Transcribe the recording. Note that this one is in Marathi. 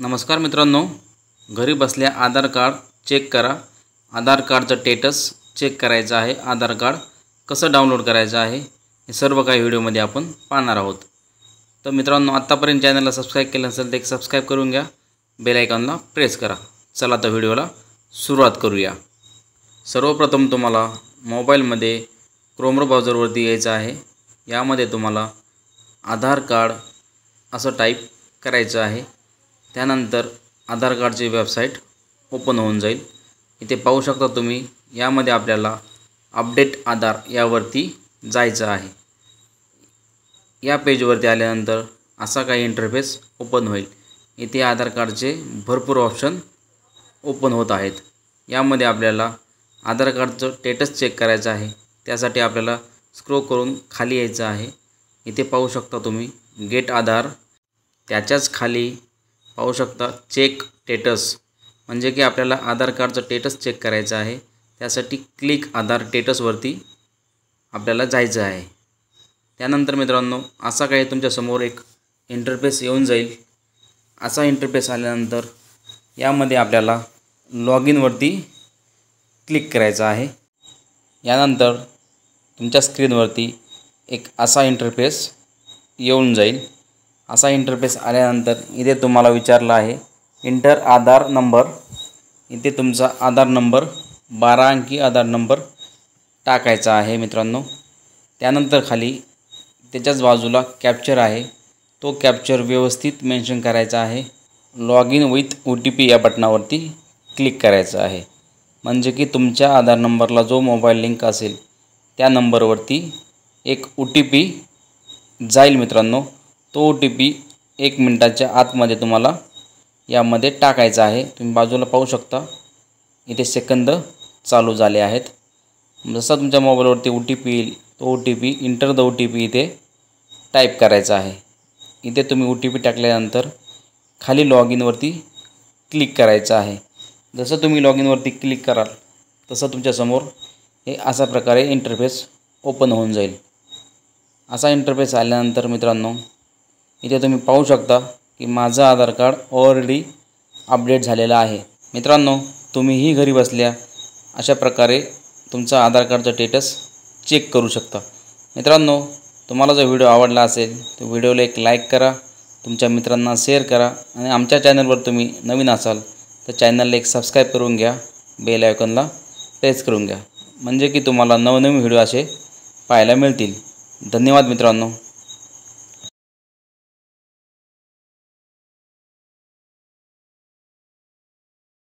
नमस्कार मित्रांनो, घरी बसल्या आधार कार्ड चेक करा। आधार कार्डचं स्टेटस चेक करायचं आहे, आधार कार्ड कसं डाउनलोड करायचं आहे हे सर्व काही व्हिडिओमध्ये आपण पाहणार आहोत। तर मित्रांनो, आतापर्यंत चॅनलला सबस्क्राइब केलं नसेल तर एक सबस्क्राइब करून घ्या, बेल आयकॉनला प्रेस करा। चला तर व्हिडिओला सुरुवात करूया। सर्वप्रथम तुम्हाला मोबाईलमध्ये क्रोम ब्राउझरवरती यायचं आहे। यामध्ये तुम्हाला आधार कार्ड असं टाईप करायचं आहे। त्यानंतर आधार कार्डची वेबसाईट ओपन होऊन जाईल। इथे पाहू शकता तुम्ही, यामध्ये आपल्याला अपडेट आधार यावरती जायचं आहे। या पेजवरती आल्यानंतर असा काही इंटरफेस ओपन होईल। इथे आधार कार्डचे भरपूर ऑप्शन ओपन होत आहेत। यामध्ये आपल्याला आधार कार्डचं स्टेटस चेक करायचं आहे। त्यासाठी आपल्याला स्क्रोल करून खाली यायचं आहे। इथे पाहू शकता तुम्ही गेट आधार, त्याच्याच खाली पाहू शकता चेक स्टेटस, म्हणजे की आपल्याला आधार कार्डचं स्टेटस चेक करायचं आहे। त्यासाठी क्लिक आधार स्टेटसवरती आपल्याला जायचं आहे। त्यानंतर मित्रांनो, असा काही तुमच्यासमोर एक इंटरफेस येऊन जाईल। असा इंटरफेस आल्यानंतर यामध्ये आपल्याला लॉग इनवरती क्लिक करायचं आहे। यानंतर तुमच्या स्क्रीनवरती एक असा इंटरफेस येऊन जाईल। असा इंटरफेस आल्यानंतर इथे तुम्हाला विचारलं आहे इंटर आधार नंबर। इथे तुमचा आधार नंबर 12 अंकी आधार नंबर टाकायचा आहे मित्रांनो। त्यानंतर खाली त्याच्याच बाजूला कॅप्चर आहे, तो कॅप्चर व्यवस्थित मेन्शन करायचा आहे। लॉग इन विथ OTP या बटनावरती क्लिक करायचं आहे, म्हणजे की तुमच्या आधार नंबरला जो मोबाईल लिंक असेल त्या नंबरवरती एक OTP जाईल मित्रांनो। तो OTP 1 मिनिटाच्या आतमध्ये तुम्हाला यामध्ये टाकायचा आहे। तुम्ही बाजूला पाहू शकता, इथे सेकंद चालू झाले आहेत। जसा तुमच्या मोबाईलवरती OTP येईल, तो OTP इंटर द OTP इथे टाईप करायचा आहे। इथे तुम्ही OTP टाकल्यानंतर खाली लॉग इनवरती क्लिक करायचं आहे। जसं तुम्ही लॉग इनवरती क्लिक कराल तसं तुमच्यासमोर हे अशा प्रकारे इंटरफेस ओपन होऊन जाईल। असा इंटरफेस आल्यानंतर मित्रांनो, इथे तुम्ही पाहू शकता की माझं आधार कार्ड ऑलरेडी अपडेट झालेलं आहे। मित्रांनो, तुम्हीही घरी बसल्या अशा प्रकारे तुमचा आधार कार्डचा स्टेटस चेक करू शकता। मित्रांनो, तुम्हाला जर व्हिडिओ आवडला असेल तर व्हिडिओला एक लाईक करा, तुमच्या मित्रांना शेअर करा आणि आमच्या चॅनलवर तुम्ही नवीन असाल तर चॅनलला एक सबस्क्राइब करून घ्या, बेल आयकॉनला प्रेस करून घ्या, म्हणजे की तुम्हाला नवनवीन व्हिडिओ असे पाहायला मिळतील। धन्यवाद मित्रांनो।